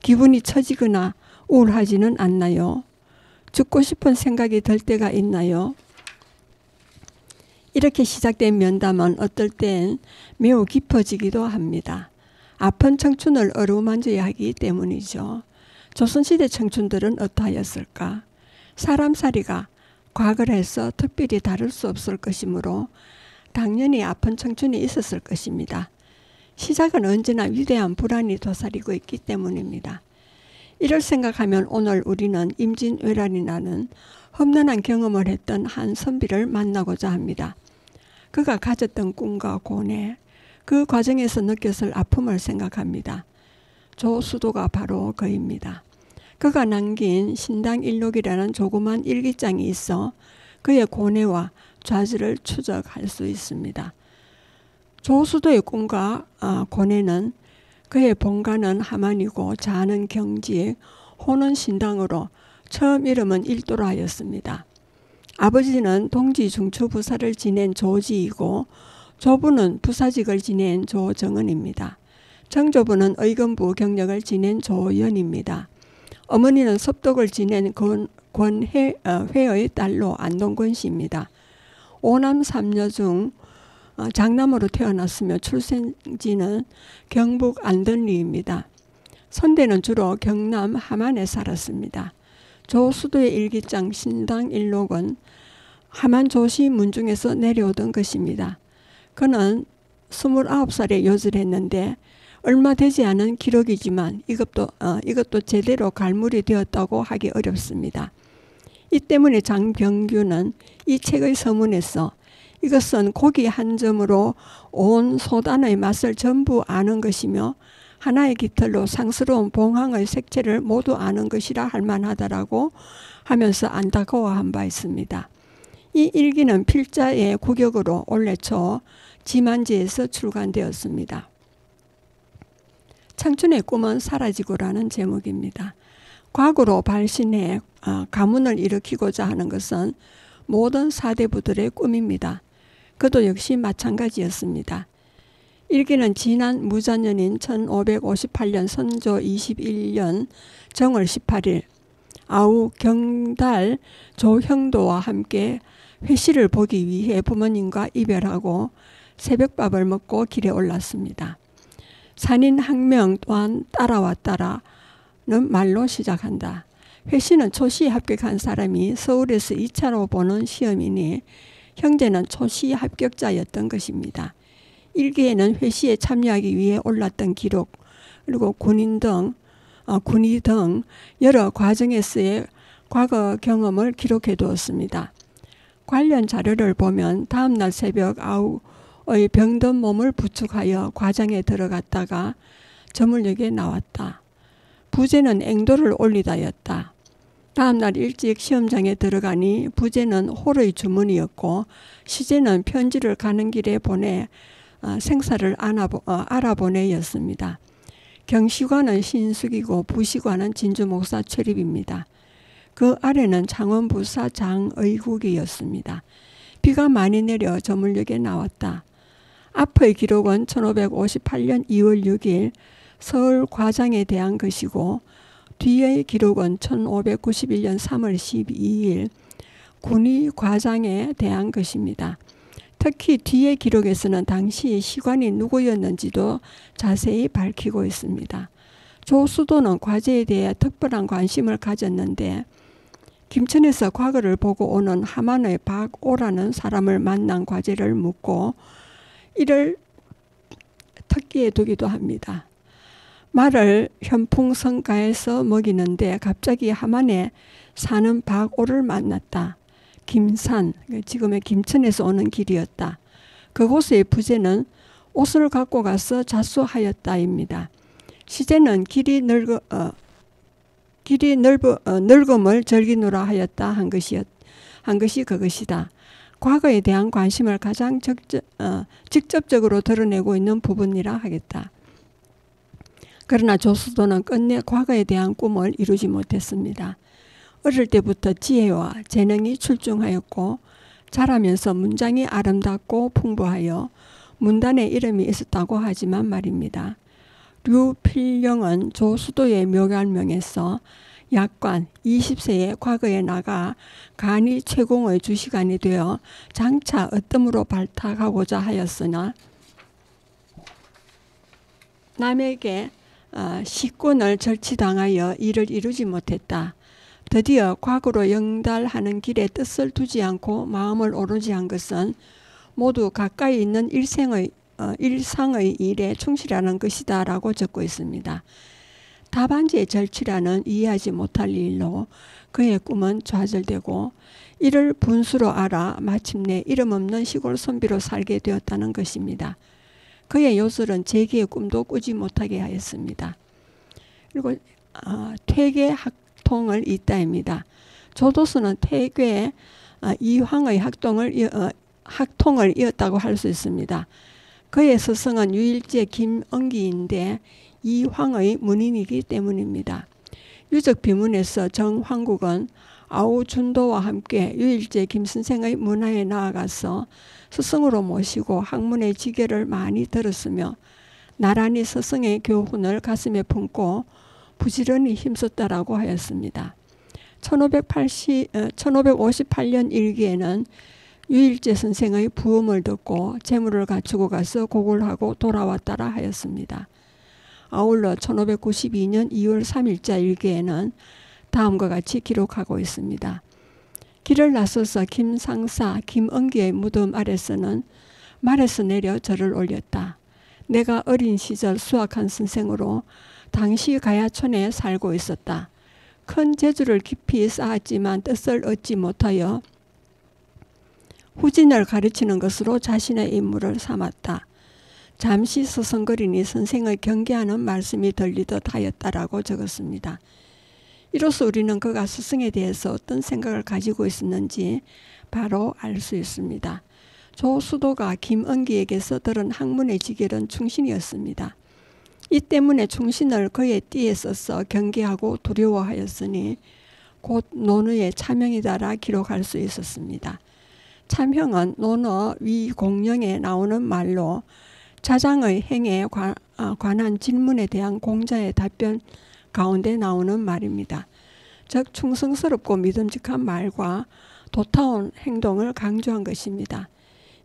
A: 기분이 처지거나 우울하지는 않나요? 죽고 싶은 생각이 들 때가 있나요? 이렇게 시작된 면담은 어떨 땐 매우 깊어지기도 합니다. 아픈 청춘을 어루만져야 하기 때문이죠. 조선시대 청춘들은 어떠하였을까? 사람살이가 과거에서 특별히 다를 수 없을 것이므로 당연히 아픈 청춘이 있었을 것입니다. 시작은 언제나 위대한 불안이 도사리고 있기 때문입니다. 이를 생각하면 오늘 우리는 임진왜란이라는 험난한 경험을 했던 한 선비를 만나고자 합니다. 그가 가졌던 꿈과 고뇌, 그 과정에서 느꼈을 아픔을 생각합니다. 조수도가 바로 그입니다. 그가 남긴 신당일록이라는 조그만 일기장이 있어 그의 고뇌와 좌절을 추적할 수 있습니다. 조수도의 꿈과 고뇌는 그의 본가는 함안이고 자는 경직, 호는 신당으로 처음 이름은 일도라였습니다. 아버지는 동지 중추부사를 지낸 조지이고 조부는 부사직을 지낸 조정은입니다. 정조부는 의금부 경력을 지낸 조연입니다. 어머니는 섭독을 지낸 권회의 딸로 안동권 씨입니다. 5남 3녀 중 장남으로 태어났으며 출생지는 경북 안덕리입니다. 선대는 주로 경남 함안에 살았습니다. 조수도의 일기장 신당일록은 함안 조시 문중에서 내려오던 것입니다. 그는 29살에 요절했는데 얼마 되지 않은 기록이지만 이것도 제대로 갈물이 되었다고 하기 어렵습니다. 이 때문에 장병규는 이 책의 서문에서 이것은 고기 한 점으로 온 소단의 맛을 전부 아는 것이며 하나의 깃털로 상스러운 봉황의 색채를 모두 아는 것이라 할 만하다라고 하면서 안타까워한 바 있습니다. 이 일기는 필자의 구격으로 올해 초 지만지에서 출간되었습니다. 청춘의 꿈은 사라지고라는 제목입니다. 과거로 발신해 가문을 일으키고자 하는 것은 모든 사대부들의 꿈입니다. 그도 역시 마찬가지였습니다. 일기는 지난 무자년인 1558년 선조 21년 정월 18일 아우 경달 조형도와 함께 회시를 보기 위해 부모님과 이별하고 새벽밥을 먹고 길에 올랐습니다. 산인 항명 또한 따라왔다라 말로 시작한다. 회씨는 초시에 합격한 사람이 서울에서 2차로 보는 시험이니 형제는 초시 합격자였던 것입니다. 일기에는 회시에 참여하기 위해 올랐던 기록, 그리고 군의 등 여러 과정에서의 과거 경험을 기록해 두었습니다. 관련 자료를 보면 다음날 새벽 9의 병든 몸을 부축하여 과장에 들어갔다가 저물녘에 나왔다. 부제는 앵도를 올리다였다. 다음날 일찍 시험장에 들어가니 부제는 홀의 주문이었고 시제는 편지를 가는 길에 보내 생사를 알아보내였습니다. 경시관은 신숙이고 부시관은 진주목사 최립입니다. 그 아래는 창원부사 장의국이었습니다. 비가 많이 내려 저물녘에 나왔다. 앞의 기록은 1558년 2월 6일 서울 과장에 대한 것이고 뒤의 기록은 1591년 3월 12일 군의 과장에 대한 것입니다. 특히 뒤의 기록에서는 당시 시관이 누구였는지도 자세히 밝히고 있습니다. 조수도는 과제에 대해 특별한 관심을 가졌는데 김천에서 과거를 보고 오는 함안의 박오라는 사람을 만난 과제를 묻고 이를 특기에 두기도 합니다. 말을 현풍성가에서 먹이는데 갑자기 함안에 사는 박오를 만났다. 김산, 지금의 김천에서 오는 길이었다. 그곳의 부제는 옷을 갖고 가서 자수하였다입니다. 시제는 늙음을 즐기노라 하였다 한 것이 그것이다. 과거에 대한 관심을 가장 직접적으로 드러내고 있는 부분이라 하겠다. 그러나 조수도는 끝내 과거에 대한 꿈을 이루지 못했습니다. 어릴 때부터 지혜와 재능이 출중하였고 자라면서 문장이 아름답고 풍부하여 문단에 이름이 있었다고 하지만 말입니다. 류필령은 조수도의 묘관명에서 약관 20세에 과거에 나가 간이 최공의 주시관이 되어 장차 어뜸으로 발탁하고자 하였으나 남에게 시권을 절취당하여 이를 이루지 못했다. 드디어 과거로 영달하는 길에 뜻을 두지 않고 마음을 오르지 한 것은 모두 가까이 있는 일상의 일에 충실하는 것이다 라고 적고 있습니다. 답안지의 절취라는 이해하지 못할 일로 그의 꿈은 좌절되고 이를 분수로 알아 마침내 이름 없는 시골 선비로 살게 되었다는 것입니다. 그의 요술은 재기의 꿈도 꾸지 못하게 하였습니다. 그리고 퇴계 학통을 잇다입니다. 조도수는 퇴계 이황의 학통을 이었다고 할 수 있습니다. 그의 스승은 유일제 김응기인데 이황의 문인이기 때문입니다. 유적 비문에서 정황국은 아우준도와 함께 유일제 김선생의 문화에 나아가서 스승으로 모시고 학문의 지계를 많이 들었으며 나란히 스승의 교훈을 가슴에 품고 부지런히 힘썼다라고 하였습니다. 1558년 일기에는 유일제 선생의 부음을 듣고 재물을 갖추고 가서 고굴하고 돌아왔다라 하였습니다. 아울러 1592년 2월 3일자 일기에는 다음과 같이 기록하고 있습니다. 길을 나서서 김상사 김응기의 무덤 아래서는 말에서 내려 절을 올렸다. 내가 어린 시절 수학한 선생으로 당시 가야촌에 살고 있었다. 큰 재주를 깊이 쌓았지만 뜻을 얻지 못하여 후진을 가르치는 것으로 자신의 임무를 삼았다. 잠시 서성거리니 선생의 경계하는 말씀이 들리듯 하였다라고 적었습니다. 이로써 우리는 그가 스승에 대해서 어떤 생각을 가지고 있었는지 바로 알 수 있습니다. 조수도가 김응기에게서 들은 학문의 지결은 충신이었습니다. 이 때문에 충신을 그의 띠에 써서 경계하고 두려워하였으니 곧 논어의 차명이다라 기록할 수 있었습니다. 참형은 논어 위공령에 나오는 말로 자장의 행에 관한 질문에 대한 공자의 답변 가운데 나오는 말입니다. 즉 충성스럽고 믿음직한 말과 도타운 행동을 강조한 것입니다.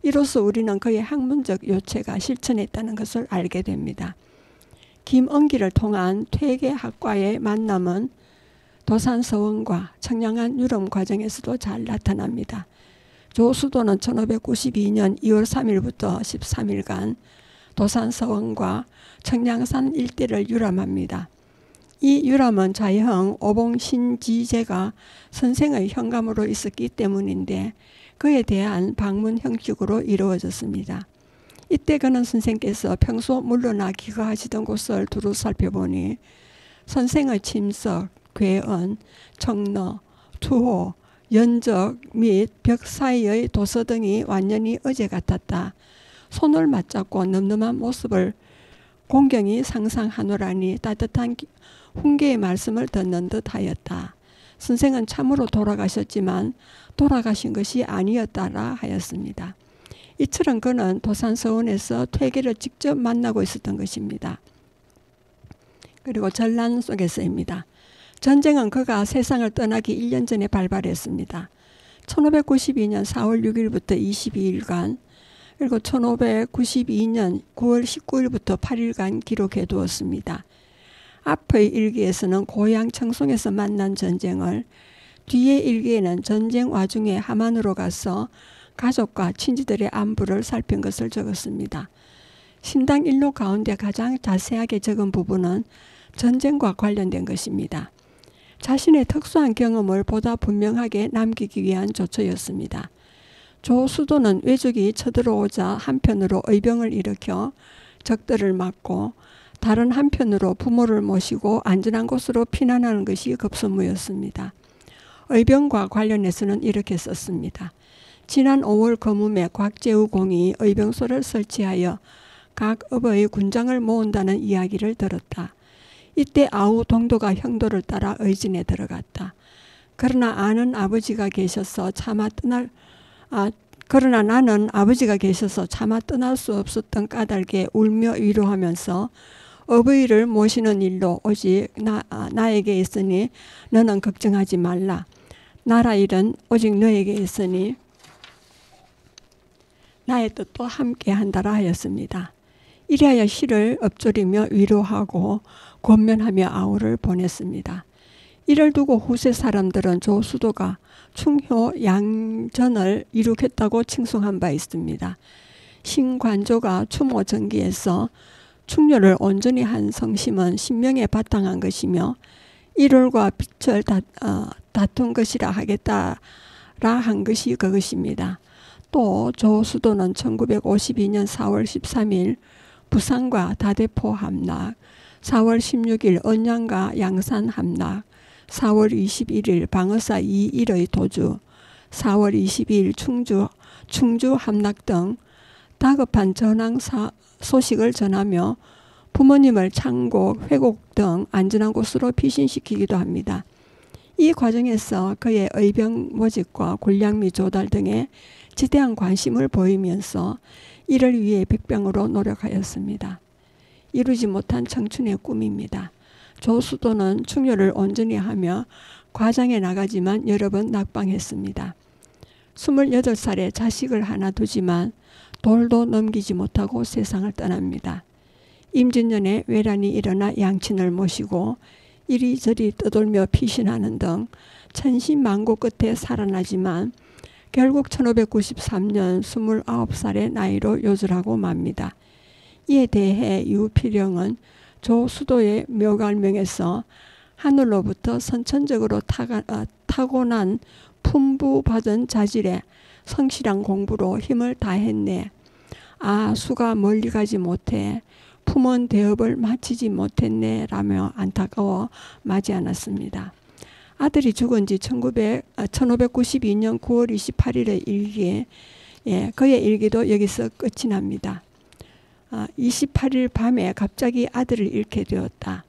A: 이로써 우리는 그의 학문적 요체가 실천했다는 것을 알게 됩니다. 김은기를 통한 퇴계학과의 만남은 도산서원과 청량한 유럼 과정에서도 잘 나타납니다. 조수도는 1592년 2월 3일부터 13일간 도산서원과 청량산 일대를 유람합니다. 이 유람은 자형 오봉신지제가 선생의 현감으로 있었기 때문인데 그에 대한 방문 형식으로 이루어졌습니다. 이때 그는 선생께서 평소 물러나 기거하시던 곳을 두루 살펴보니 선생의 침석, 괴언, 청러, 투호, 연적 및 벽 사이의 도서 등이 완전히 어제 같았다. 손을 맞잡고 늠름한 모습을 공경히 상상하노라니 따뜻한 훈계의 말씀을 듣는 듯 하였다. 선생은 참으로 돌아가셨지만 돌아가신 것이 아니었다라 하였습니다. 이처럼 그는 도산서원에서 퇴계를 직접 만나고 있었던 것입니다. 그리고 전란 속에서입니다. 전쟁은 그가 세상을 떠나기 1년 전에 발발했습니다. 1592년 4월 6일부터 22일간 그리고 1592년 9월 19일부터 8일간 기록해 두었습니다. 앞의 일기에서는 고향 청송에서 만난 전쟁을, 뒤의 일기에는 전쟁 와중에 함안으로 가서 가족과 친지들의 안부를 살핀 것을 적었습니다. 신당 일록 가운데 가장 자세하게 적은 부분은 전쟁과 관련된 것입니다. 자신의 특수한 경험을 보다 분명하게 남기기 위한 조처였습니다. 조수도는 왜적이 쳐들어오자 한편으로 의병을 일으켜 적들을 막고 다른 한편으로 부모를 모시고 안전한 곳으로 피난하는 것이 급선무였습니다. 의병과 관련해서는 이렇게 썼습니다. 지난 5월 거문에 곽재우 공이 의병소를 설치하여 각 업의 군장을 모은다는 이야기를 들었다. 이때 아우 동도가 형도를 따라 의진에 들어갔다. 그러나 나는 아버지가 계셔서 차마 떠날 수 없었던 까닭에 울며 위로하면서 어버이를 모시는 일로 오직 나에게 있으니 너는 걱정하지 말라. 나라 일은 오직 너에게 있으니 나의 뜻도 함께 한다라 하였습니다. 이리하여 시를 엎조리며 위로하고 권면하며 아우를 보냈습니다. 이를 두고 후세 사람들은 조수도가 충효 양전을 이룩했다고 칭송한 바 있습니다. 신관조가 추모전기에서 충효를 온전히 한 성심은 신명에 바탕한 것이며 일월과 빛을 다툰 것이라 하겠다라 한 것이 그것입니다. 또 조수도는 1952년 4월 13일 부산과 다대포 함락, 4월 16일 언양과 양산 함락, 4월 21일 방어사 2일의 도주, 4월 22일 충주 함락 등 다급한 전황 소식을 전하며 부모님을 창곡, 회곡 등 안전한 곳으로 피신시키기도 합니다. 이 과정에서 그의 의병 모집과 군량미 조달 등에 지대한 관심을 보이면서 이를 위해 백병으로 노력하였습니다. 이루지 못한 청춘의 꿈입니다. 조수도는 충효를 온전히 하며 과장에 나가지만 여러 번 낙방했습니다. 28살에 자식을 하나 두지만 돌도 넘기지 못하고 세상을 떠납니다. 임진년에 외란이 일어나 양친을 모시고 이리저리 떠돌며 피신하는 등 천신만고 끝에 살아나지만 결국 1593년 29살의 나이로 요절하고 맙니다. 이에 대해 유필영은 조수도의 묘갈명에서 하늘로부터 선천적으로 타고난 품부받은 자질에 성실한 공부로 힘을 다했네. 수가 멀리 가지 못해 품은 대업을 마치지 못했네 라며 안타까워 마지 않았습니다. 아들이 죽은 지 1592년 9월 28일의 일기에 그의 일기도 여기서 끝이 납니다. 28일 밤에 갑자기 아들을 잃게 되었다.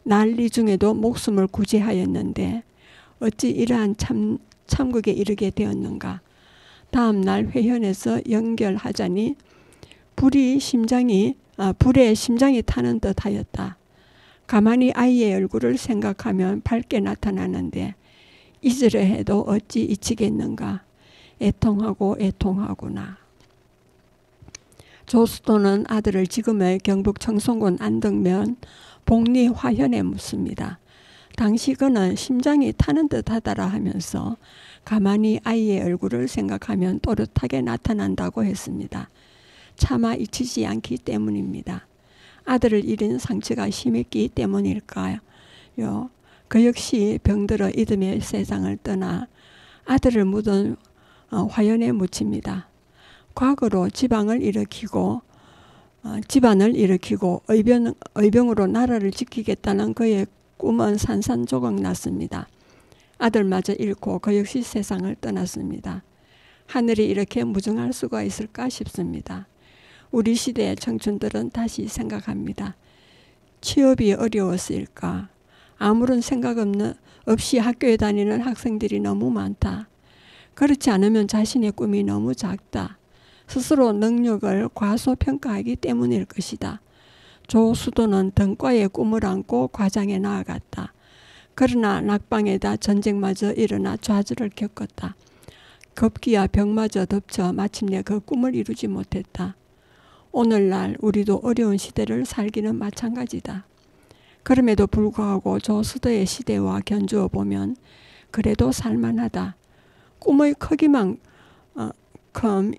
A: 난리 중에도 목숨을 구제하였는데 어찌 이러한 참극에 이르게 되었는가. 다음 날 회현에서 연결하자니 불에 심장이 타는 듯 하였다. 가만히 아이의 얼굴을 생각하면 밝게 나타나는데 잊으려 해도 어찌 잊히겠는가. 애통하고 애통하구나. 조수도는 아들을 지금의 경북 청송군 안덕면 복리 화현에 묻습니다. 당시 그는 심장이 타는 듯 하다라 하면서 가만히 아이의 얼굴을 생각하면 또렷하게 나타난다고 했습니다. 차마 잊히지 않기 때문입니다. 아들을 잃은 상처가 심했기 때문일까요? 그 역시 병들어 이듬해 세상을 떠나 아들을 묻은 화현에 묻힙니다. 과거로 집안을 일으키고 의병으로 나라를 지키겠다는 그의 꿈은 산산조각 났습니다. 아들마저 잃고 그 역시 세상을 떠났습니다. 하늘이 이렇게 무정할 수가 있을까 싶습니다. 우리 시대의 청춘들은 다시 생각합니다. 취업이 어려웠을까? 아무런 생각 없이 학교에 다니는 학생들이 너무 많다. 그렇지 않으면 자신의 꿈이 너무 작다. 스스로 능력을 과소평가하기 때문일 것이다. 조수도는 등과의 꿈을 안고 과장에 나아갔다. 그러나 낙방에다 전쟁마저 일어나 좌절을 겪었다. 급기야 병마저 덮쳐 마침내 그 꿈을 이루지 못했다. 오늘날 우리도 어려운 시대를 살기는 마찬가지다. 그럼에도 불구하고 조수도의 시대와 견주어 보면 그래도 살만하다. 꿈의 크기만큼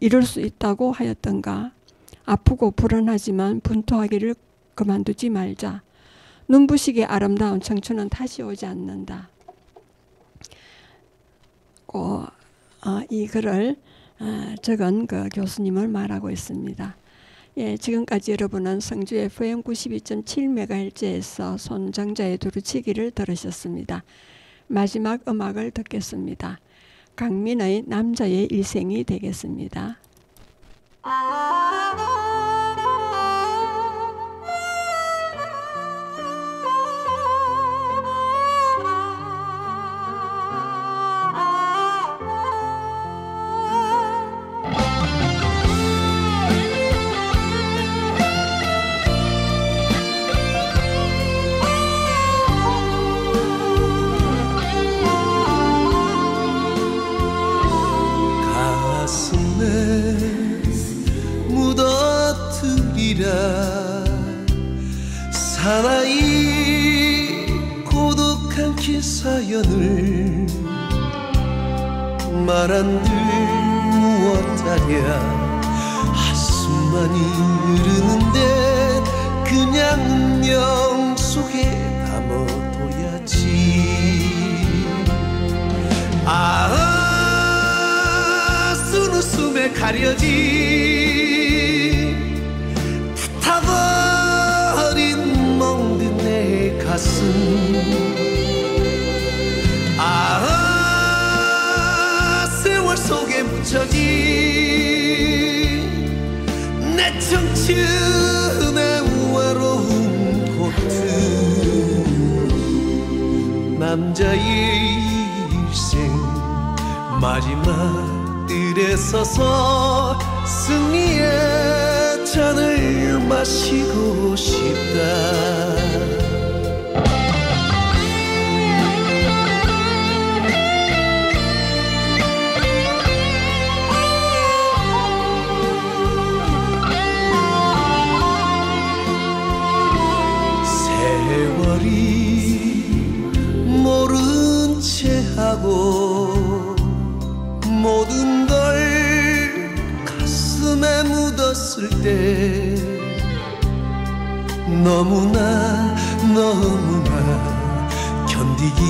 A: 이룰 수 있다고 하였던가. 아프고 불안하지만 분투하기를 그만두지 말자. 눈부시게 아름다운 청춘은 다시 오지 않는다. 이 글을 적은 그 교수님을 말하고 있습니다. 예, 지금까지 여러분은 성주 FM 92.7MHz에서 손정자의 두루치기를 들으셨습니다. 마지막 음악을 듣겠습니다. 강민의 남자의 일생이 되겠습니다.
D: 사나이 고독한 기사연을 말 안들 무엇하랴. 한숨만이 흐르는데 그냥 운명 속에 담아둬야지. 쓴 웃음에 가려진 타버린 멍든 내 가슴. 세월 속에 묻혀진 내 청춘의 외로운 고통. 남자의 일생 마지막 뜰에 서서 승리의 잔을 마시고 싶다. 모른 채 하고 모든 걸 가슴에 묻었을 때 너무나 견디기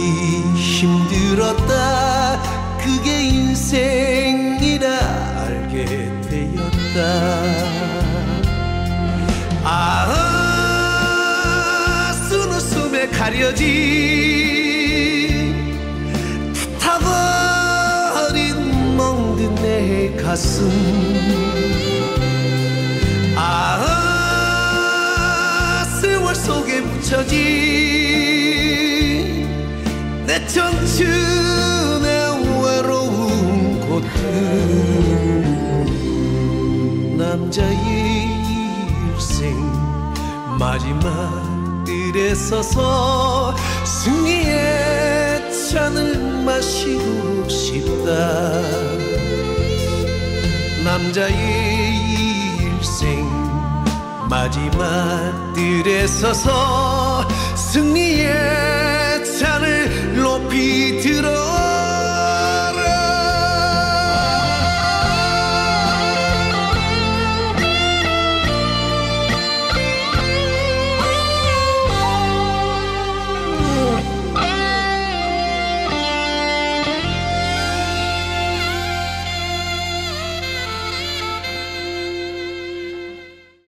D: 힘들었다. 그게 인생이라 알게 되었다. 쓴 웃음에 가려진 타버린 멍든 내 가슴. 세월 속에 묻혀진 내 청춘의 외로운 고통. 남자의 일생 마지막 뜰에 서서 승리의 잔을 마시고 싶다. 남자의 일생 마지막 뜰에 서서 승리의